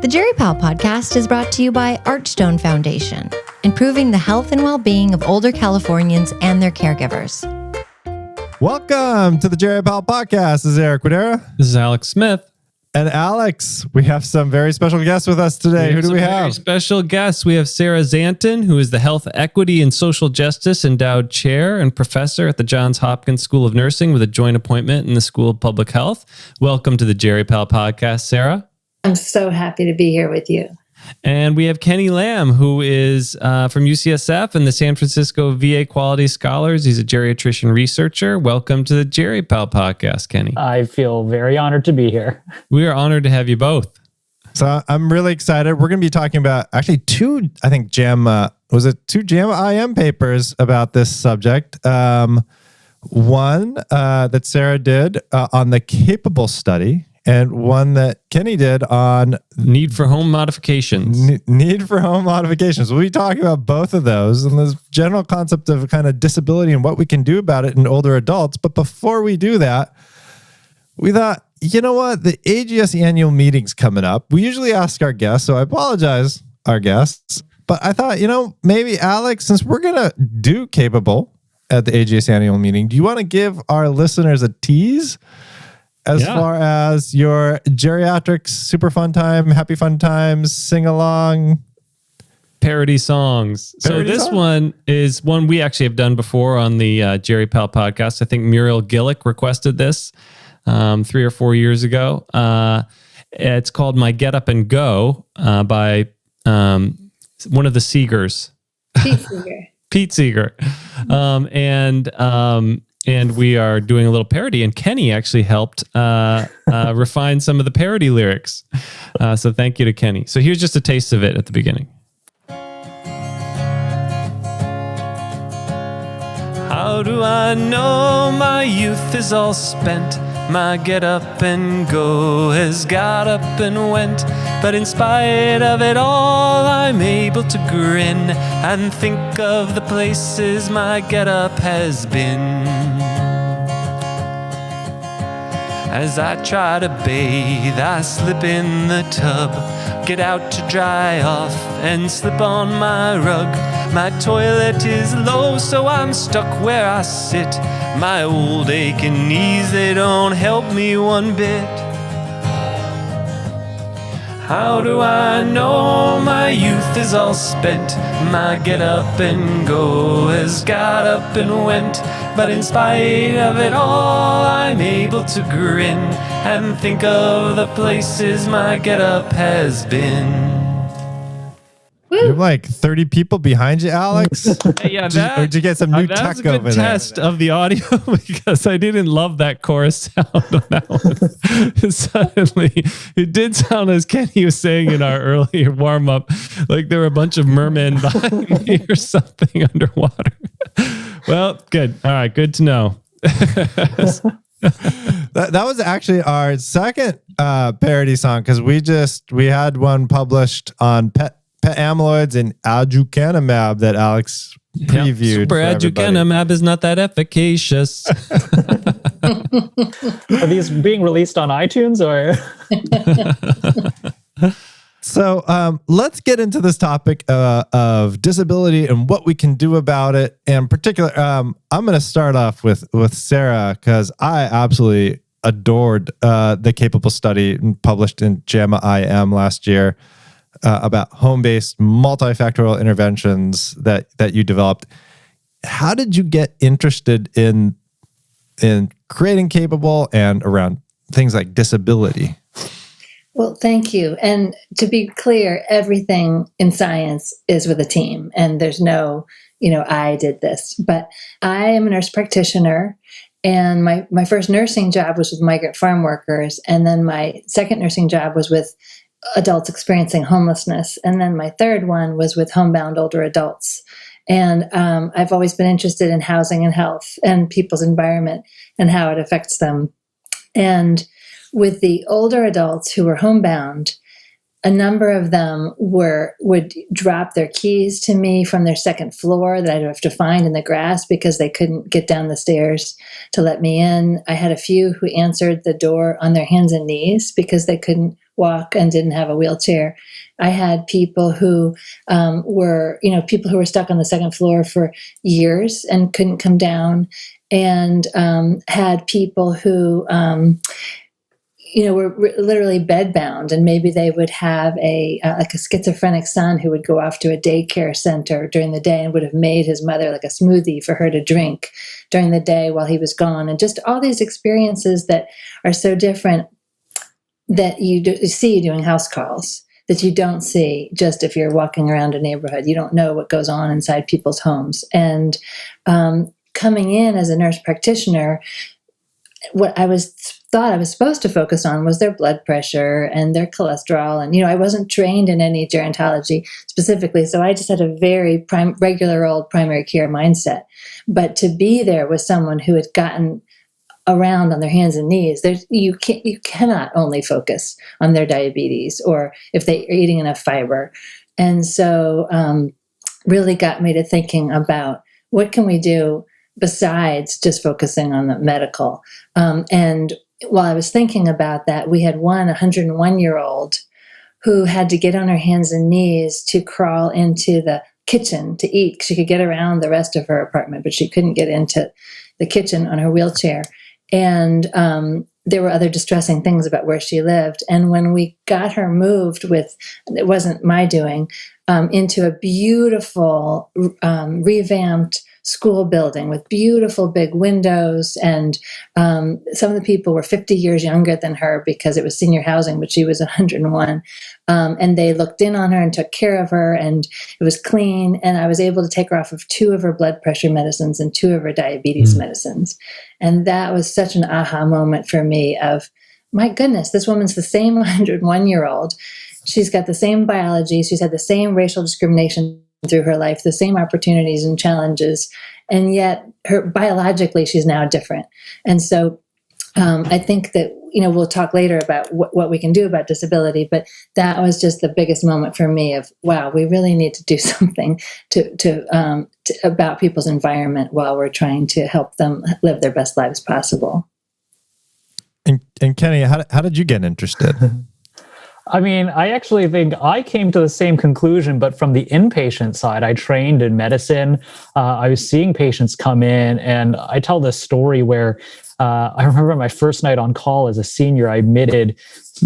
The Jerry Powell podcast is brought to you by Archstone Foundation, improving the health and well-being of older Californians and their caregivers. Welcome to the Jerry Powell podcast. This is Eric Widera. This is Alex Smith. And Alex, we have some very special guests with us today. Who do we have? Very special guests. We have Sarah Szanton, who is the Health Equity and Social Justice Endowed Chair and Professor at the Johns Hopkins School of Nursing with a joint appointment in the School of Public Health. Welcome to the Jerry Powell podcast, Sarah. I'm so happy to be here with you. And we have Kenny Lam, who is from UCSF and the San Francisco VA Quality Scholars. He's a geriatrician researcher. Welcome to the Jerry Powell podcast, Kenny. I feel very honored to be here. We are honored to have you both. So I'm really excited. We're going to be talking about actually two JAMA IM papers about this subject. One that Sarah did on the capable study, and one that Kenny did on need for home modifications. Need for home modifications. We'll be talking about both of those and this general concept of kind of disability and what we can do about it in older adults. But before we do that, we thought, you know what? The AGS annual meeting's coming up. We usually ask our guests, so I apologize, our guests. But I thought, maybe Alex, since we're going to do capable at the AGS annual meeting, do you want to give our listeners a tease as far as your geriatrics super fun time, happy fun times, sing along, parody songs? This one is one we actually have done before on the Jerry Powell podcast. I think Muriel Gillick requested this 3 or 4 years ago. It's called My Get Up and Go by one of the Seegers. Pete Seeger. Pete Seeger. And we are doing a little parody, and Kenny actually helped refine some of the parody lyrics. So thank you to Kenny. So here's just a taste of it at the beginning. How do I know my youth is all spent? My get up and go has got up and went. But in spite of it all, I'm able to grin and think of the places my get up has been. As I try to bathe, I slip in the tub, get out to dry off and slip on my rug. My toilet is low, so I'm stuck where I sit. My old aching knees, they don't help me one bit. How do I know my youth is all spent? My get up and go has got up and went. But in spite of it all, I'm able to grin and think of the places my get up has been. You have like 30 people behind you, Alex? Yeah, or did you get some new tech over there? That was a good test of the audio because I didn't love that chorus sound on that one. Suddenly, it did sound, as Kenny was saying in our earlier warm-up, like there were a bunch of mermen behind me or something underwater. Well, good. All right, good to know. That was actually our second parody song because we had one published on pet amyloids and aducanumab that Alex previewed. Super aducanumab is not that efficacious. Are these being released on iTunes or? So let's get into this topic of disability and what we can do about it. In particular, I'm going to start off with Sarah because I absolutely adored the capable study published in JAMA IM last year about home-based multifactorial interventions that you developed. How did you get interested in creating capable and around things like disability? Well, thank you. And to be clear, everything in science is with a team, and there's no, I did this. But I am a nurse practitioner, and my first nursing job was with migrant farm workers, and then my second nursing job was with adults experiencing homelessness, and then my third one was with homebound older adults. And I've always been interested in housing and health and people's environment and how it affects them. And with the older adults who were homebound, a number of them would drop their keys to me from their second floor that I'd have to find in the grass because they couldn't get down the stairs to let me in. I had a few who answered the door on their hands and knees because they couldn't walk and didn't have a wheelchair. I had people who were stuck on the second floor for years and couldn't come down, and had people who were literally bedbound, and maybe they would have a schizophrenic son who would go off to a daycare center during the day and would have made his mother like a smoothie for her to drink during the day while he was gone. And just all these experiences that are so different that you see doing house calls that you don't see just if you're walking around a neighborhood. You don't know what goes on inside people's homes. And coming in as a nurse practitioner, what I thought I was supposed to focus on was their blood pressure and their cholesterol. And, I wasn't trained in any gerontology specifically, so I just had a very regular old primary care mindset. But to be there with someone who had gotten around on their hands and knees, you cannot only focus on their diabetes or if they are eating enough fiber. And so really got me to thinking about what can we do besides just focusing on the medical. And while I was thinking about that, we had one 101-year-old who had to get on her hands and knees to crawl into the kitchen to eat. She could get around the rest of her apartment, but she couldn't get into the kitchen on her wheelchair. And there were other distressing things about where she lived. And when we got her moved it wasn't my doing, into a beautiful revamped school building with beautiful big windows. And some of the people were 50 years younger than her because it was senior housing, but she was 101. And they looked in on her and took care of her, and it was clean. And I was able to take her off of 2 of her blood pressure medicines and 2 of her diabetes medicines. And that was such an aha moment for me of, my goodness, this woman's the same 101-year-old. She's got the same biology. She's had the same racial discrimination through her life, the same opportunities and challenges, and yet biologically she's now different. And so I think that we'll talk later about what we can do about disability, but that was just the biggest moment for me of, wow, we really need to do something to about people's environment while we're trying to help them live their best lives possible. And Kenny, how did you get interested? I mean, I actually think I came to the same conclusion, but from the inpatient side. I trained in medicine. I was seeing patients come in, and I tell this story where I remember my first night on call as a senior, I admitted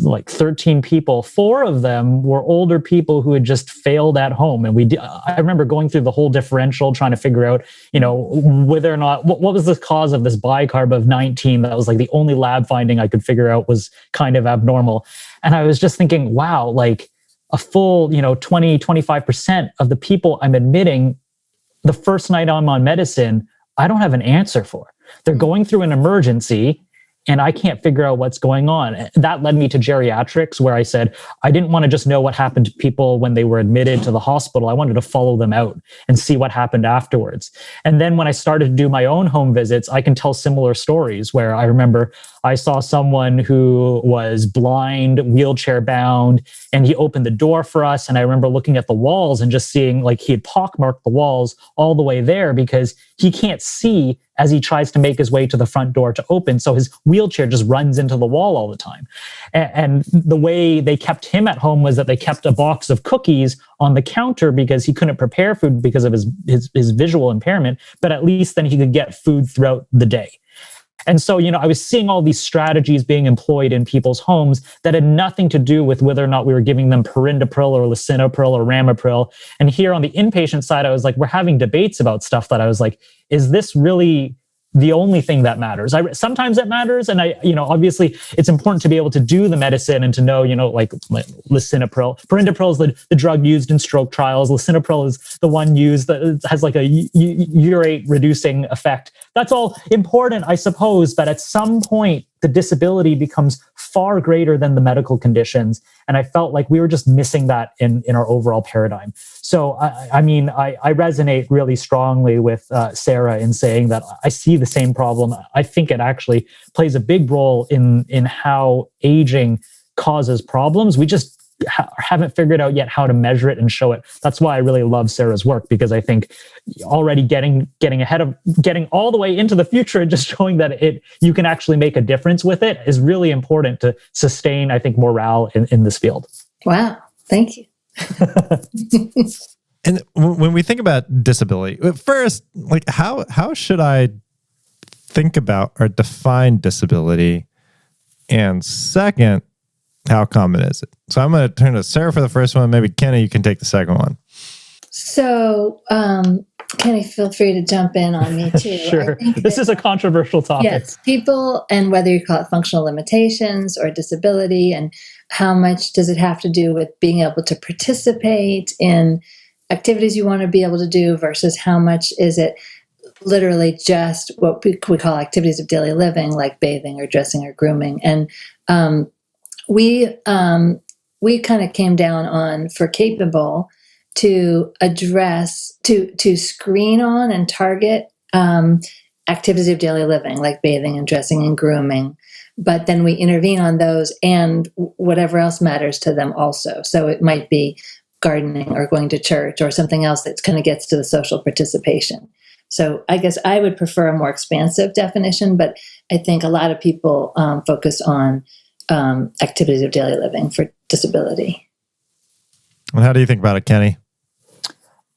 like 13 people. 4 of them were older people who had just failed at home. And I remember going through the whole differential, trying to figure out, whether or not, what was the cause of this bicarb of 19? That was like the only lab finding I could figure out was kind of abnormal. And I was just thinking, wow, like a full, 20, 25% of the people I'm admitting the first night I'm on medicine, I don't have an answer for. They're going through an emergency and I can't figure out what's going on. That led me to geriatrics, where I said, I didn't want to just know what happened to people when they were admitted to the hospital. I wanted to follow them out and see what happened afterwards. And then when I started to do my own home visits, I can tell similar stories where I remember I saw someone who was blind, wheelchair bound, and he opened the door for us. And I remember looking at the walls and just seeing like he had pockmarked the walls all the way there because he can't see as he tries to make his way to the front door to open. So his wheelchair just runs into the wall all the time. And the way they kept him at home was that they kept a box of cookies on the counter because he couldn't prepare food because of his visual impairment, but at least then he could get food throughout the day. And so, I was seeing all these strategies being employed in people's homes that had nothing to do with whether or not we were giving them perindopril or lisinopril or ramipril. And here on the inpatient side, I was like, we're having debates about stuff that I was like, is this really the only thing that matters? Sometimes it matters. And obviously it's important to be able to do the medicine and to know, like lisinopril. Perindopril is the drug used in stroke trials. Lisinopril is the one used that has like a urate reducing effect. That's all important, I suppose. But at some point, the disability becomes far greater than the medical conditions. And I felt like we were just missing that in our overall paradigm. So, I resonate really strongly with Sarah in saying that I see the same problem. I think it actually plays a big role in how aging causes problems. We just haven't figured out yet how to measure it and show it. That's why I really love Sarah's work, because I think already getting ahead of getting all the way into the future and just showing that you can actually make a difference with it is really important to sustain, I think, morale in this field. Wow. Thank you. And when we think about disability, first, like how should I think about or define disability? And second, how common is it? So I'm going to turn to Sarah for the first one. Maybe Kenny, you can take the second one. So, Kenny, feel free to jump in on me too. Sure. This is a controversial topic. Yes, people, and whether you call it functional limitations or disability, and how much does it have to do with being able to participate in activities you want to be able to do versus how much is it literally just what we call activities of daily living, like bathing or dressing or grooming. And we kind of came down on, for capable, to address, to screen on and target activities of daily living, like bathing and dressing and grooming. But then we intervene on those and whatever else matters to them also. So it might be gardening or going to church or something else that kind of gets to the social participation. So I guess I would prefer a more expansive definition, but I think a lot of people focus on activities of daily living for disability. And how do you think about it, Kenny?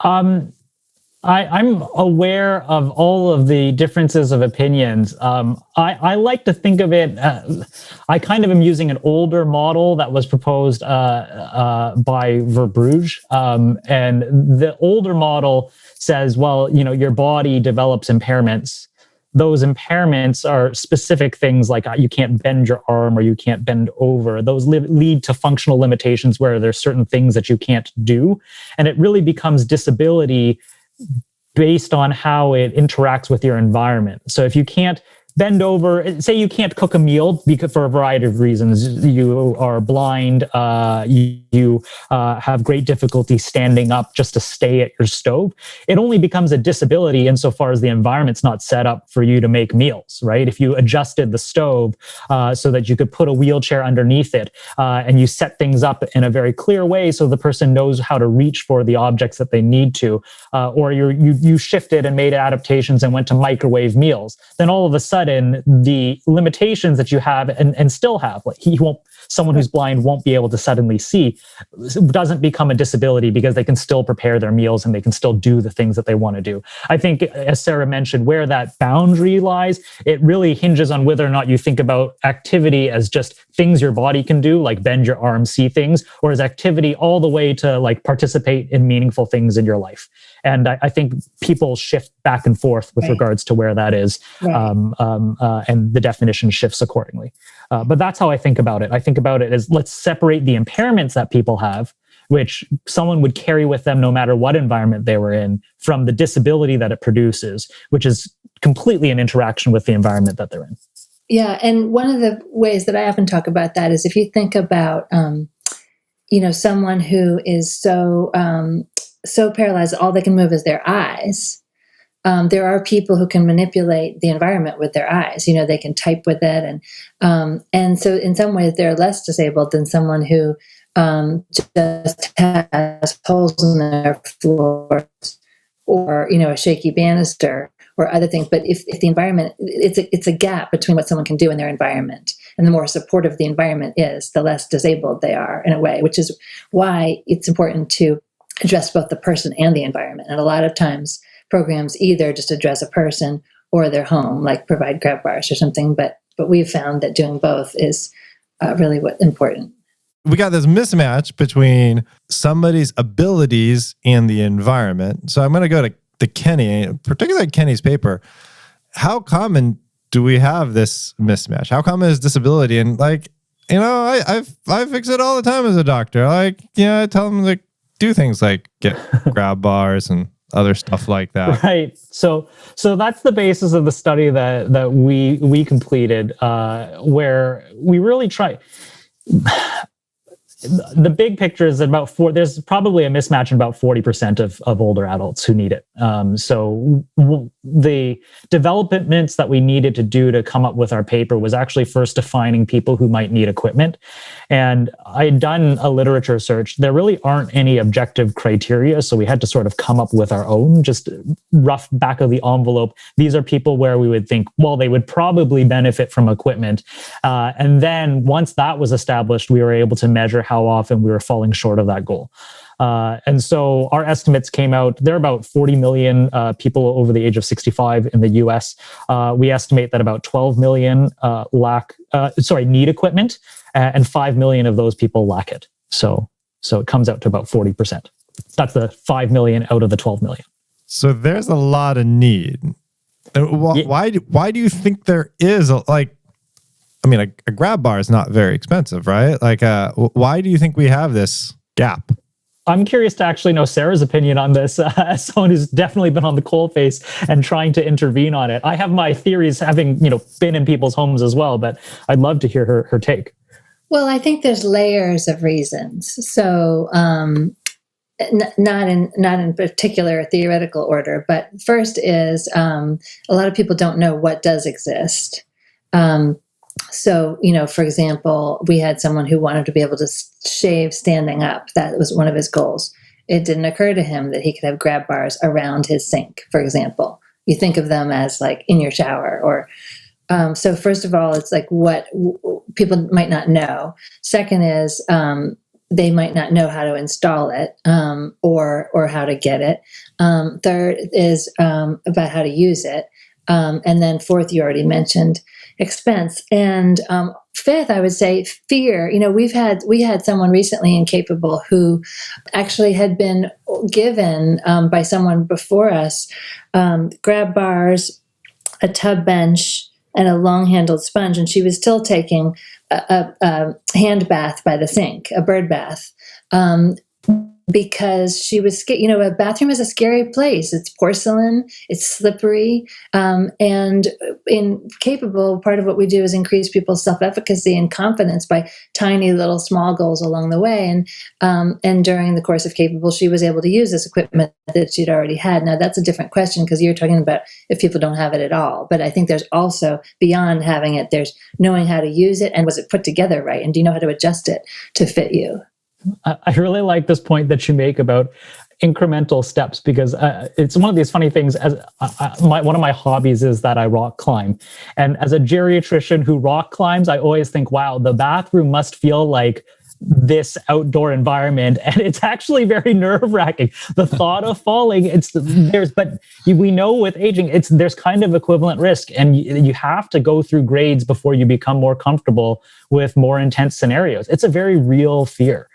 I'm aware of all of the differences of opinions. I like to think of it, I kind of am using an older model that was proposed by Verbrugge. And the older model says, well, your body develops impairments. Those impairments are specific things like you can't bend your arm or you can't bend over. Those lead to functional limitations where there's certain things that you can't do. And it really becomes disability based on how it interacts with your environment. So if you can't bend over, say you can't cook a meal because for a variety of reasons, you are blind, you have great difficulty standing up just to stay at your stove, it only becomes a disability insofar as the environment's not set up for you to make meals, right? If you adjusted the stove so that you could put a wheelchair underneath it and you set things up in a very clear way so the person knows how to reach for the objects that they need to, or you shifted and made adaptations and went to microwave meals, then all of a sudden the limitations that you have and still have, like someone who's blind won't be able to suddenly see, doesn't become a disability because they can still prepare their meals and they can still do the things that they want to do. I think, as Sarah mentioned, where that boundary lies, it really hinges on whether or not you think about activity as just things your body can do, like bend your arm, see things, or as activity all the way to like participate in meaningful things in your life. And I think people shift back and forth with regards to where that is, and the definition shifts accordingly. But that's how I think about it. I think about it as, let's separate the impairments that people have, which someone would carry with them no matter what environment they were in, from the disability that it produces, which is completely an interaction with the environment that they're in. Yeah, and one of the ways that I often talk about that is if you think about, someone who is so paralyzed, all they can move is their eyes. There are people who can manipulate the environment with their eyes. They can type with it, and so in some ways they're less disabled than someone who just has holes in their floors, or a shaky banister or other things. But if the environment, it's a gap between what someone can do in their environment, and the more supportive the environment is, the less disabled they are in a way, which is why it's important to address both the person and the environment. And a lot of times programs either just address a person or their home, like provide grab bars or something. But we've found that doing both is really what's important. We got this mismatch between somebody's abilities and the environment. So I'm going to go to Kenny, particularly Kenny's paper. How common do we have this mismatch? How common is disability? And I fix it all the time as a doctor. I tell them to do things like get grab bars and other stuff like that. Right. So that's the basis of the study that we completed, where we really try. the big picture is about there's probably a mismatch in about 40% of older adults who need it. The developments that we needed to do to come up with our paper was actually first defining people who might need equipment. And I had done a literature search. There really aren't any objective criteria. So we had to sort of come up with our own, just rough back of the envelope. These are people where we would think, well, they would probably benefit from equipment. And then once that was established, we were able to measure how often we were falling short of that goal. And so our estimates came out, there are about 40 million people over the age of 65 in the US. We estimate that about 12 million need equipment, and 5 million of those people lack it. So it comes out to about 40%. That's the 5 million out of the 12 million. So there's a lot of need. Why do you think there is a grab bar is not very expensive, right? Why do you think we have this gap? I'm curious to actually know Sarah's opinion on this, as someone who's definitely been on the coalface and trying to intervene on it. I have my theories, having been in people's homes as well, but I'd love to hear her take. Well, I think there's layers of reasons. So, not in particular theoretical order, but first is a lot of people don't know what does exist. So, for example, we had someone who wanted to be able to shave standing up. That was one of his goals. It didn't occur to him that he could have grab bars around his sink, for example. You think of them as in your shower or, so first of all, it's what people might not know. Second is, they might not know how to install it, or how to get it. Third is, about how to use it. And then fourth, you already mentioned expense. And fifth, I would say fear. We had someone recently in Capable who actually had been given by someone before us grab bars, a tub bench, and a long-handled sponge, and she was still taking a hand bath by the sink, a bird bath. Because she was scared. A bathroom is a scary place. It's porcelain, it's slippery. And in Capable, part of what we do is increase people's self-efficacy and confidence by tiny little small goals along the way. And during the course of Capable, she was able to use this equipment that she'd already had. Now, that's a different question because you're talking about if people don't have it at all. But I think there's also, beyond having it, there's knowing how to use it and was it put together right? And do you know how to adjust it to fit you? I really like this point that you make about incremental steps, because it's one of these funny things. One of my hobbies is that I rock climb. And as a geriatrician who rock climbs, I always think, wow, the bathroom must feel like this outdoor environment, and it's actually very nerve-wracking. The thought of falling, but we know with aging, there's kind of equivalent risk, and you have to go through grades before you become more comfortable with more intense scenarios. It's a very real fear.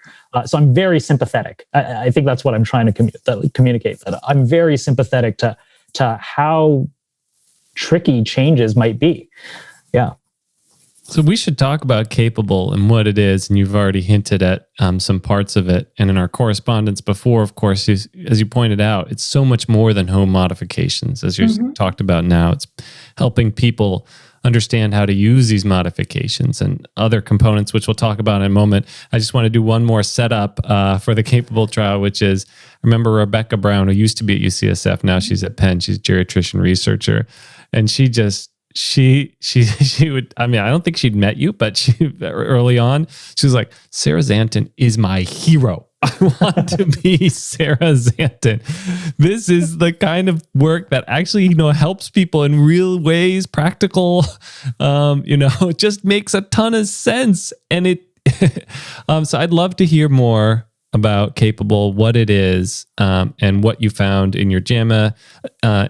So I'm very sympathetic. I think that's what I'm trying to communicate. That I'm very sympathetic to how tricky changes might be. Yeah. So we should talk about Capable and what it is, and you've already hinted at some parts of it. And in our correspondence before, of course, as you pointed out, it's so much more than home modifications. As you talked about now, it's helping people understand how to use these modifications and other components, which we'll talk about in a moment. I just want to do one more setup for the Capable trial, which is, remember Rebecca Brown, who used to be at UCSF, now she's at Penn, she's a geriatrician researcher, and she would, I don't think she'd met you, but early on, she was like, Sarah Szanton is my hero. I want to be Sarah Szanton. This is the kind of work that actually, helps people in real ways, practical, it just makes a ton of sense. And so I'd love to hear more about Capable, what it is, and what you found in your JAMA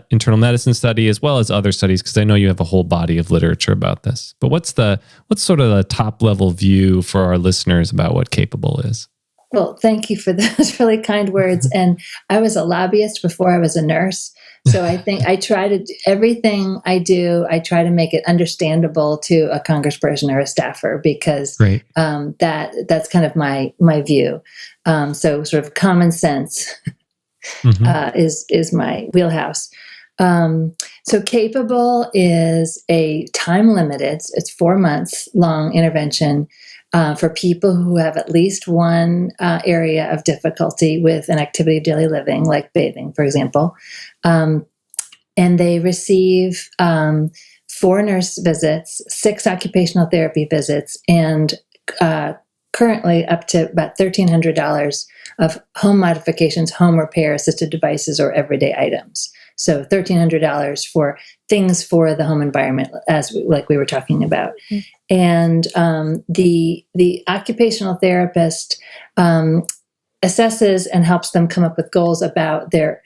internal medicine study, as well as other studies, because I know you have a whole body of literature about this. But what's sort of the top level view for our listeners about what Capable is? Well, thank you for those really kind words. And I was a lobbyist before I was a nurse. So I think I try to do everything I do. I try to make it understandable to a congressperson or a staffer, because that's kind of my view. So sort of common sense is my wheelhouse. So Capable is a time limited, it's 4 months long intervention for people who have at least one area of difficulty with an activity of daily living, like bathing, for example. And they receive 4 nurse visits, 6 occupational therapy visits, and currently up to about $1,300 of home modifications, home repair, assisted devices, or everyday items. So $1,300 for things for the home environment, like we were talking about. Mm-hmm. And the occupational therapist assesses and helps them come up with goals about their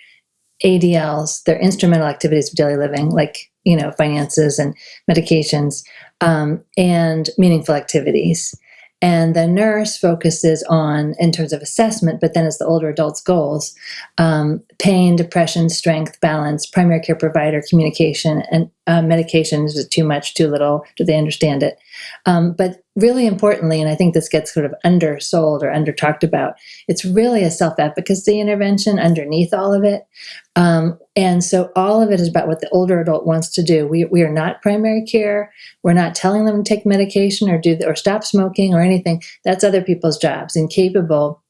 ADLs, their instrumental activities of daily living, like, finances and medications, and meaningful activities. And the nurse focuses on, in terms of assessment, but then as the older adults' goals, pain, depression, strength, balance, primary care provider, communication, and medication. Is it too much, too little? Do they understand it? But really importantly, and I think this gets sort of undersold or under-talked about, it's really a self-efficacy intervention underneath all of it. And so all of it is about what the older adult wants to do. We are not primary care. We're not telling them to take medication or stop smoking or anything. That's other people's jobs. Incapable,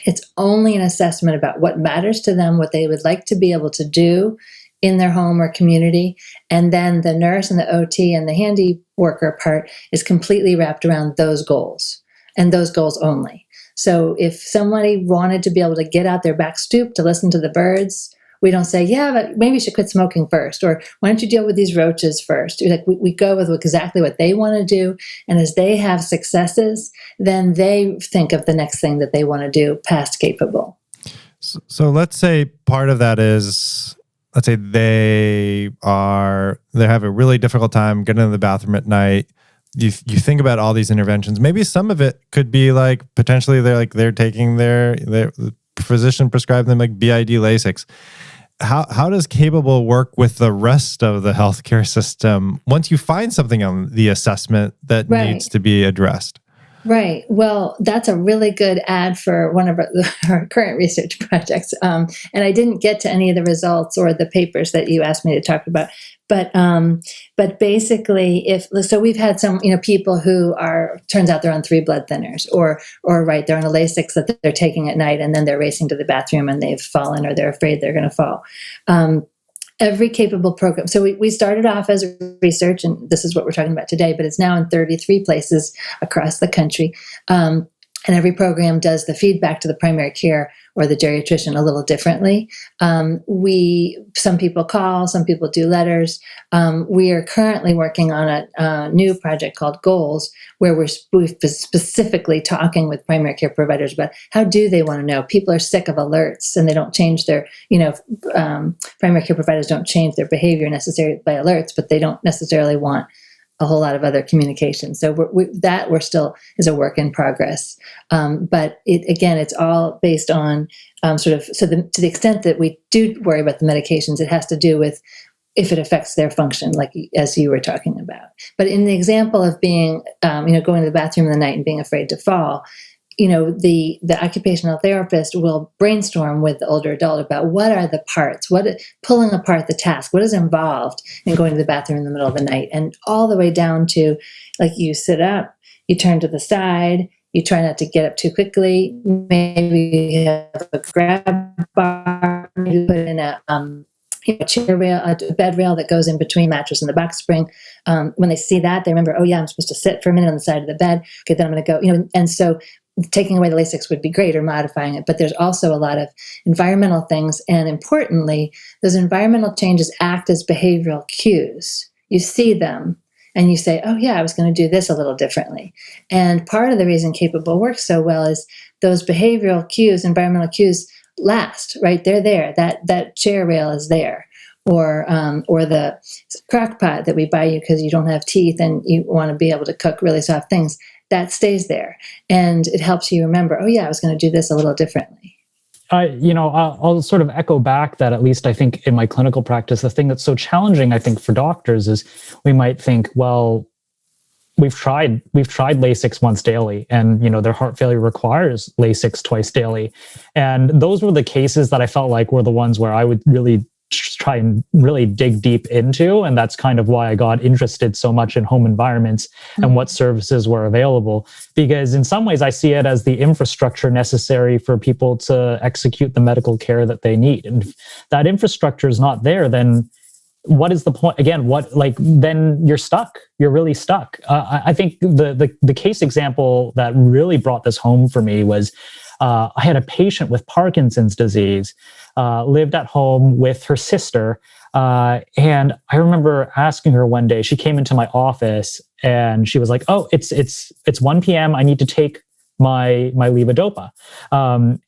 it's only an assessment about what matters to them, what they would like to be able to do in their home or community. And then the nurse and the OT and the handy worker part is completely wrapped around those goals and those goals only. So if somebody wanted to be able to get out their back stoop to listen to the birds, we don't say, yeah, but maybe you should quit smoking first, or why don't you deal with these roaches first? Like we go with exactly what they want to do. And as they have successes, then they think of the next thing that they want to do past capable. So let's say part of that is, let's say they have a really difficult time getting to the bathroom at night. You think about all these interventions. Maybe some of it could be like potentially they're taking their physician prescribed them like BID Lasix. How does capable work with the rest of the healthcare system once you find something on the assessment that needs to be addressed? Right. Well, that's a really good ad for one of our current research projects. And I didn't get to any of the results or the papers that you asked me to talk about. But basically, so we've had some, people who turns out they're on 3 blood thinners or they're on a Lasix that they're taking at night, and then they're racing to the bathroom and they've fallen or they're afraid they're going to fall. Every capable program. So we started off as research, and this is what we're talking about today, but it's now in 33 places across the country. And every program does the feedback to the primary care or the geriatrician a little differently. Some people call, some people do letters. We are currently working on a new project called Goals, where we're specifically talking with primary care providers about how do they want to know. People are sick of alerts, and they don't change their, primary care providers don't change their behavior necessarily by alerts, but they don't necessarily want a whole lot of other communication. So we're still is a work in progress. But it's all based on to the extent that we do worry about the medications, it has to do with if it affects their function, like as you were talking about. But in the example of being, going to the bathroom in the night and being afraid to fall, the occupational therapist will brainstorm with the older adult about what are the parts, pulling apart the task, what is involved in going to the bathroom in the middle of the night, and all the way down to, like, you sit up, you turn to the side, you try not to get up too quickly, maybe you have a grab bar, you put in a chair rail, a bed rail that goes in between mattress and the box spring. When they see that, they remember, oh yeah, I'm supposed to sit for a minute on the side of the bed. Okay, then I'm going to go, and so taking away the Lasix would be great, or modifying it. But there's also a lot of environmental things. And importantly, those environmental changes act as behavioral cues. You see them and you say, oh yeah, I was going to do this a little differently. And part of the reason Capable works so well is those behavioral cues, environmental cues last, right? They're there. That chair rail is there. Or the crock pot that we buy you because you don't have teeth and you want to be able to cook really soft things, that stays there. And it helps you remember, oh yeah, I was going to do this a little differently. I'll sort of echo back that, at least I think in my clinical practice, the thing that's so challenging, I think, for doctors is we might think, well, we've tried Lasix once daily, and their heart failure requires Lasix twice daily. And those were the cases that I felt like were the ones where I would really try and really dig deep into. And that's kind of why I got interested so much in home environments and what services were available. Because in some ways, I see it as the infrastructure necessary for people to execute the medical care that they need. And if that infrastructure is not there, then what is the point? Again, then you're stuck. You're really stuck. I think the case example that really brought this home for me was I had a patient with Parkinson's disease, lived at home with her sister. And I remember asking her one day, she came into my office and she was like, "Oh, it's 1 p.m. I need to take my levodopa."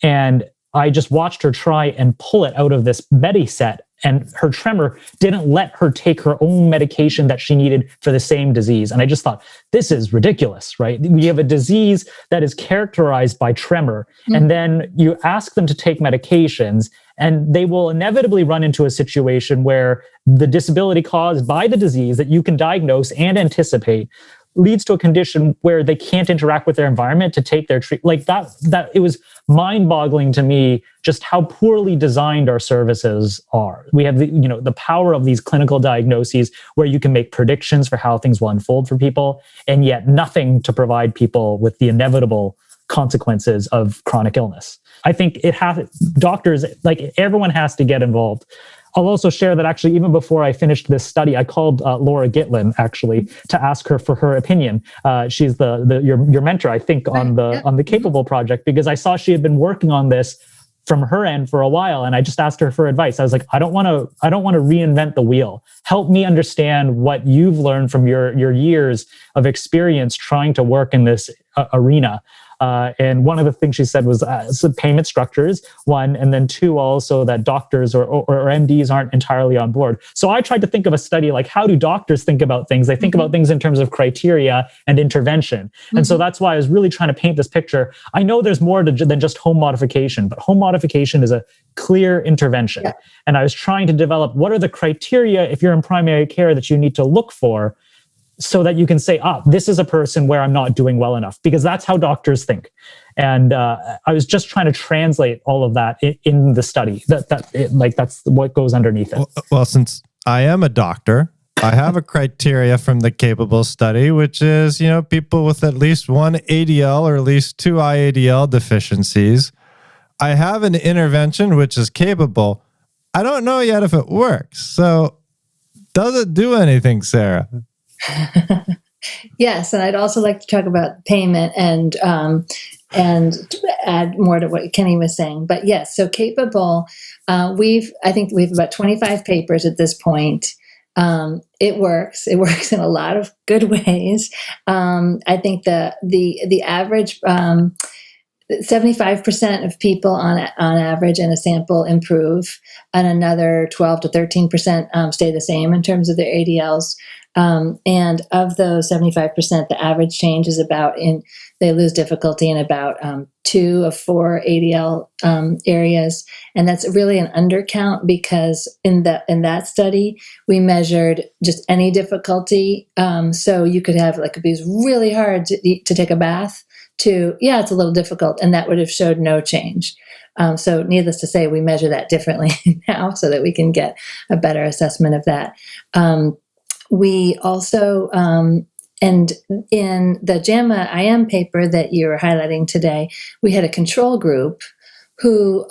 And I just watched her try and pull it out of this Mediset, and her tremor didn't let her take her own medication that she needed for the same disease. And I just thought, this is ridiculous, right? We have a disease that is characterized by tremor, and then you ask them to take medications, and they will inevitably run into a situation where the disability caused by the disease that you can diagnose and anticipate leads to a condition where they can't interact with their environment to take their treatment. Like that it was mind-boggling to me just how poorly designed our services are. We have the power of these clinical diagnoses where you can make predictions for how things will unfold for people, and yet nothing to provide people with the inevitable consequences of chronic illness. I think doctors, like everyone has to get involved. I'll also share that actually, even before I finished this study, I called Laura Gitlin actually to ask her for her opinion. She's your mentor, I think, on the Capable project, because I saw she had been working on this from her end for a while, and I just asked her for advice. I was like, I don't want to reinvent the wheel. Help me understand what you've learned from your years of experience trying to work in this arena. And one of the things she said was payment structures, one, and then two, also that doctors or MDs aren't entirely on board. So I tried to think of a study like, how do doctors think about things? They think about things in terms of criteria and intervention. And so that's why I was really trying to paint this picture. I know there's more than just home modification, but home modification is a clear intervention. Yeah. And I was trying to develop what are the criteria, if you're in primary care, that you need to look for, so that you can say, this is a person where I'm not doing well enough, because that's how doctors think. And I was just trying to translate all of that in the study. That's what goes underneath it. Well, since I am a doctor, I have a criteria from the Capable study, which is, people with at least one ADL or at least two IADL deficiencies. I have an intervention, which is Capable. I don't know yet if it works. So does it do anything, Sarah? Yes, and I'd also like to talk about payment and add more to what Kenny was saying. But yes, so Capable, I think we have about 25 papers at this point. It works. It works in a lot of good ways. I think the average 75% of people on average in a sample improve, and another 12 to 13% stay the same in terms of their ADLs. And of those 75%, the average change is they lose difficulty in about 2 of 4 ADL areas. And that's really an undercount, because in that study, we measured just any difficulty. So you could have it was really hard to take a bath to, it's a little difficult, and that would have showed no change. So needless to say, we measure that differently now so that we can get a better assessment of that. We also, and in the JAMA IM paper that you were highlighting today, we had a control group who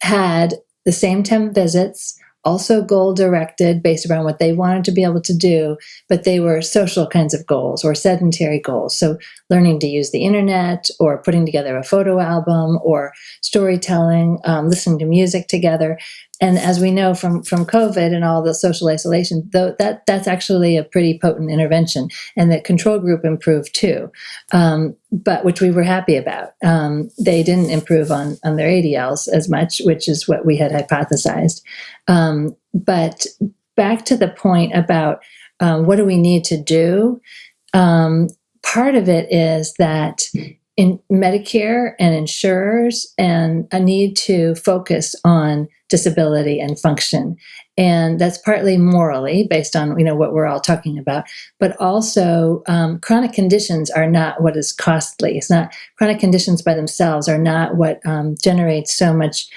had the same 10 visits, also goal-directed based around what they wanted to be able to do, but they were social kinds of goals or sedentary goals. So learning to use the internet, or putting together a photo album, or storytelling, listening to music together. And as we know from COVID and all the social isolation, that's actually a pretty potent intervention. And the control group improved too, but which we were happy about. They didn't improve on their ADLs as much, which is what we had hypothesized. But back to the point about what do we need to do? Part of it is that in Medicare and insurers and a need to focus on disability and function. And that's partly morally based on, what we're all talking about, but also chronic conditions are not what is costly. It's not, chronic conditions by themselves are not what generates so much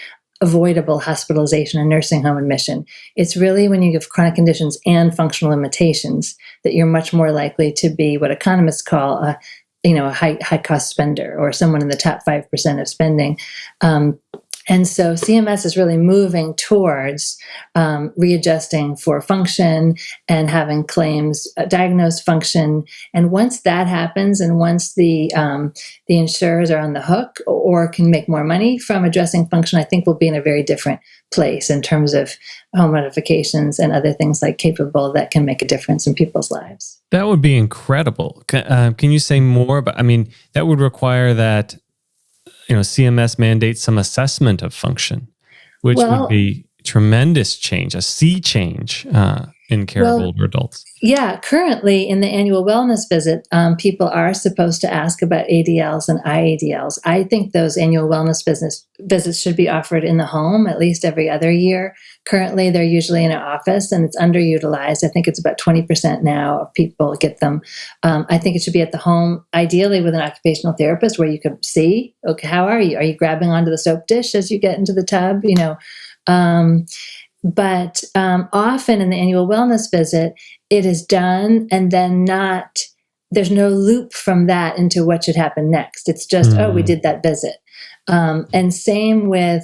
avoidable hospitalization and nursing home admission. It's really when you have chronic conditions and functional limitations that you're much more likely to be what economists call a high cost spender, or someone in the top 5% of spending. And so CMS is really moving towards readjusting for function and having claims diagnose function. And once that happens, and once the insurers are on the hook or can make more money from addressing function, I think we'll be in a very different place in terms of home modifications and other things like Capable that can make a difference in people's lives. That would be incredible. Can you say more about? I mean, that would require that CMS mandates some assessment of function, which would be tremendous change, a sea change in care of older adults. Yeah, currently in the annual wellness visit, people are supposed to ask about ADLs and IADLs. I think those annual wellness visits should be offered in the home at least every other year. Currently, they're usually in an office, and it's underutilized. I think it's about 20% now of people get them. I think it should be at the home, ideally with an occupational therapist, where you could see, okay, how are you? Are you grabbing onto the soap dish as you get into the tub? But often in the annual wellness visit, it is done and then there's no loop from that into what should happen next. It's just, we did that visit. And same with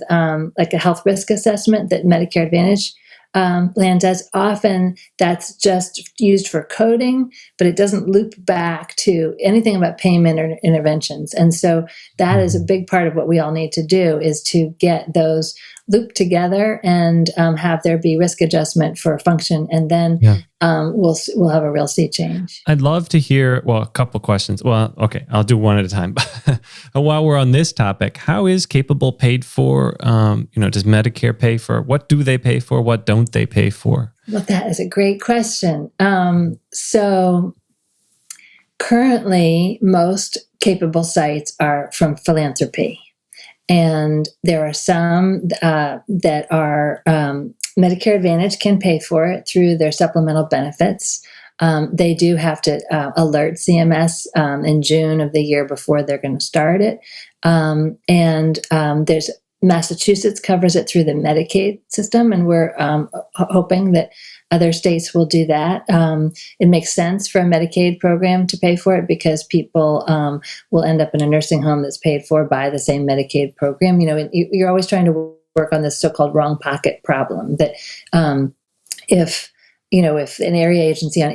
like a health risk assessment that Medicare Advantage plan does. Often that's just used for coding, but it doesn't loop back to anything about payment or interventions. And so that is a big part of what we all need to do, is to get those looped together and have there be risk adjustment for function. And then we'll have a real sea change. I'd love to hear, a couple questions. Well, okay, I'll do one at a time. While we're on this topic, how is Capable paid for? Does Medicare pay for? What do they pay for? What don't they pay for? Well, that is a great question. So currently, most Capable sites are from philanthropy. And there are some that are Medicare Advantage can pay for it through their supplemental benefits. They do have to alert CMS in June of the year before they're going to start it. And there's Massachusetts covers it through the Medicaid system, and we're hoping that other states will do that. It makes sense for a Medicaid program to pay for it because people will end up in a nursing home that's paid for by the same Medicaid program. You're always trying to work on this so-called wrong pocket problem that if an area agency on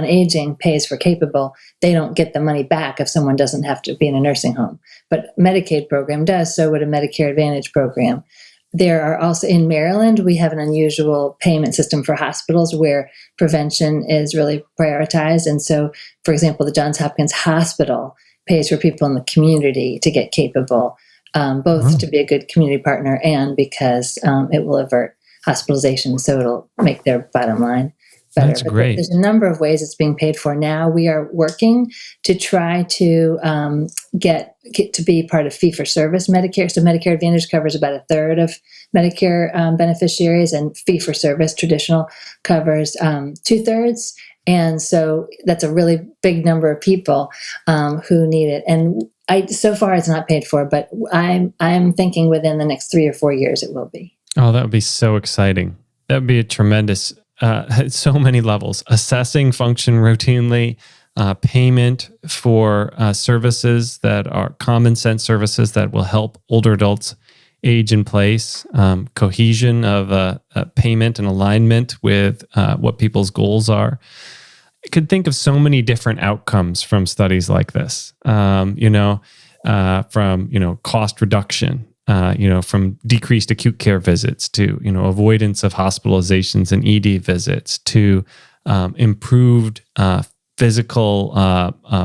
aging pays for Capable, they don't get the money back if someone doesn't have to be in a nursing home. But Medicaid program does, so would a Medicare Advantage program. There are also, in Maryland, we have an unusual payment system for hospitals where prevention is really prioritized. And so, for example, the Johns Hopkins Hospital pays for people in the community to get Capable, both to be a good community partner and because it will avert hospitalization, so it'll make their bottom line better. That's great. There's a number of ways it's being paid for now. We are working to try to get to be part of fee-for-service Medicare. So Medicare Advantage covers about a third of Medicare beneficiaries, and fee-for-service traditional covers 2/3. And so that's a really big number of people who need it. And so far it's not paid for, but I'm thinking within the next 3 or 4 years it will be. Oh, that would be so exciting. That would be a tremendous, at so many levels. Assessing function routinely, payment for services that are common sense services that will help older adults age in place, cohesion of payment and alignment with what people's goals are. I could think of so many different outcomes from studies like this, from cost reduction, from decreased acute care visits to, avoidance of hospitalizations and ED visits to improved physical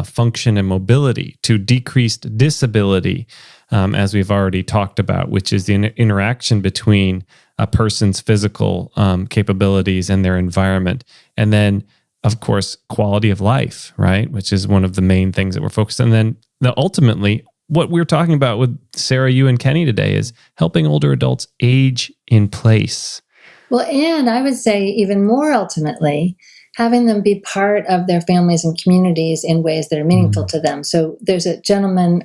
function and mobility to decreased disability, as we've already talked about, which is the interaction between a person's physical capabilities and their environment. And then, of course, quality of life, right? Which is one of the main things that we're focused on. And then ultimately, what we're talking about with Sarah, you and Kenny today is helping older adults age in place. Well, and I would say even more ultimately, having them be part of their families and communities in ways that are meaningful to them. So there's a gentleman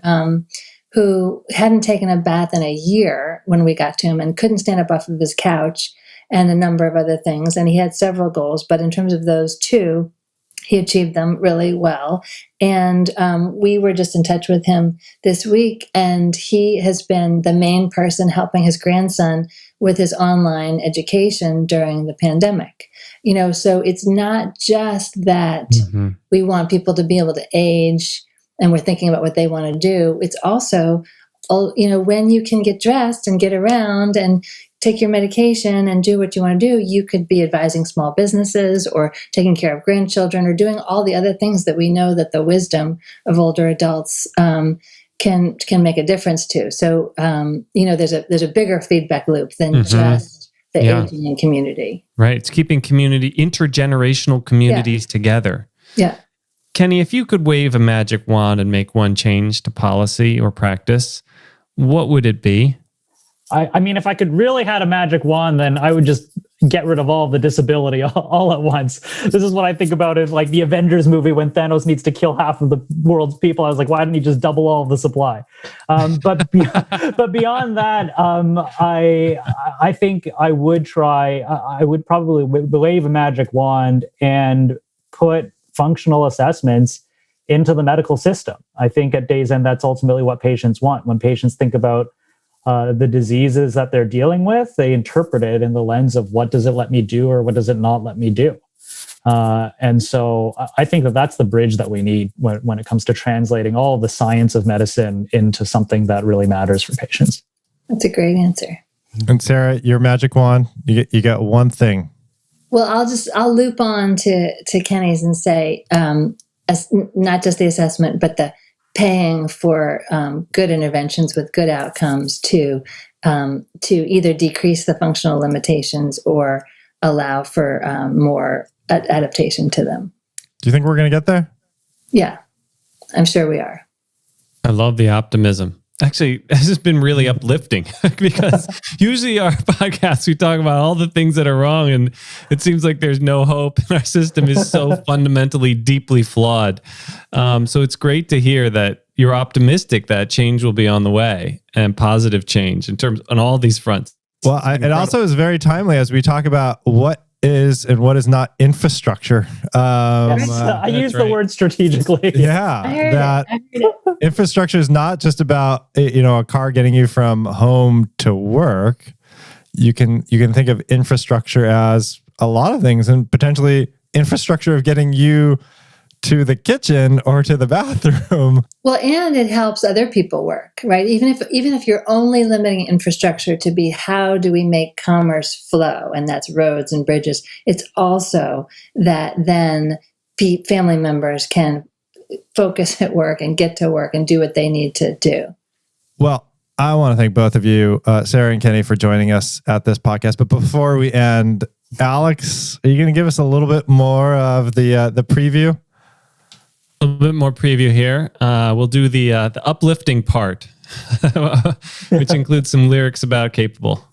who hadn't taken a bath in a year when we got to him and couldn't stand up off of his couch and a number of other things. And he had several goals, but in terms of those two, he achieved them really well. And we were just in touch with him this week, and he has been the main person helping his grandson with his online education during the pandemic. So it's not just that we want people to be able to age and we're thinking about what they want to do. It's also, when you can get dressed and get around and take your medication and do what you want to do, you could be advising small businesses or taking care of grandchildren or doing all the other things that we know that the wisdom of older adults can make a difference to. So, there's a bigger feedback loop than just the aging community. Right. It's keeping intergenerational communities together. Yeah. Kenny, if you could wave a magic wand and make one change to policy or practice, what would it be? I mean, if I could really had a magic wand, then I would just get rid of all the disability all at once. This is what I think about in like the Avengers movie when Thanos needs to kill half of the world's people. I was like, why didn't he just double all of the supply? But beyond that, I think I would try. I would probably wave a magic wand and put functional assessments into the medical system. I think at day's end, that's ultimately what patients want. When patients think about the diseases that they're dealing with, they interpret it in the lens of what does it let me do or what does it not let me do. And so I think that that's the bridge that we need when it comes to translating all the science of medicine into something that really matters for patients. That's a great answer. And Sarah, your magic wand, you got one thing. Well, I'll loop on to Kenny's and say, not just the assessment, but the paying for good interventions with good outcomes to either decrease the functional limitations or allow for more adaptation to them. Do you think we're going to get there? Yeah, I'm sure we are. I love the optimism. Actually, this has been really uplifting because usually our podcasts, we talk about all the things that are wrong and it seems like there's no hope and our system is so fundamentally, deeply flawed. So it's great to hear that you're optimistic that change will be on the way and positive change on all these fronts. Well, it also is very timely as we talk about what is and what is not infrastructure. I use the word strategically. Yeah, I heard it. Infrastructure is not just about a car getting you from home to work. You can think of infrastructure as a lot of things, and potentially infrastructure of getting you to the kitchen or to the bathroom. Well, and it helps other people work, right? Even if you're only limiting infrastructure to be how do we make commerce flow, and that's roads and bridges, it's also that then family members can focus at work and get to work and do what they need to do. Well, I want to thank both of you, Sarah and Kenny, for joining us at this podcast. But before we end, Alex, are you going to give us a little bit more of the preview? A little bit more preview here. We'll do the uplifting part, which includes some lyrics about Capable.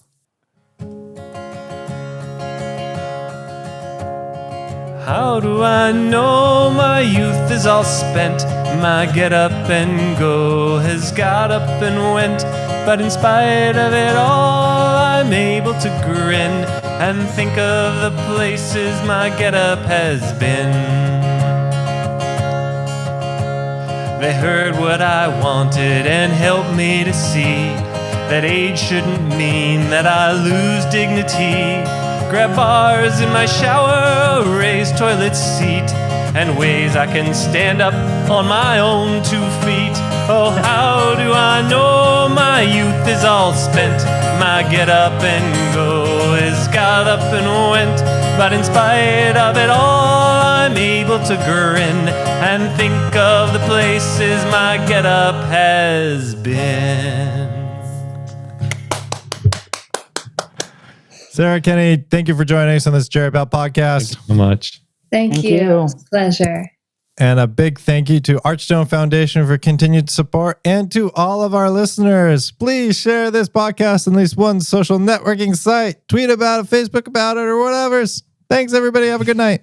How do I know my youth is all spent? My get up and go has got up and went. But in spite of it all, I'm able to grin and think of the places my get up has been. They heard what I wanted and helped me to see that age shouldn't mean that I lose dignity. Grab bars in my shower, raise toilet seat, and ways I can stand up on my own 2 feet. Oh, how do I know my youth is all spent? My get up and go has got up and went. But in spite of it all, I'm able to grin and think of the places my get up has been. Sarah, Kenny, thank you for joining us on this Jerry Bell podcast. Thank you so much. Thank you. It's a pleasure. And a big thank you to Archstone Foundation for continued support, and to all of our listeners. Please share this podcast on at least one social networking site. Tweet about it, Facebook about it, or whatever. Thanks, everybody. Have a good night.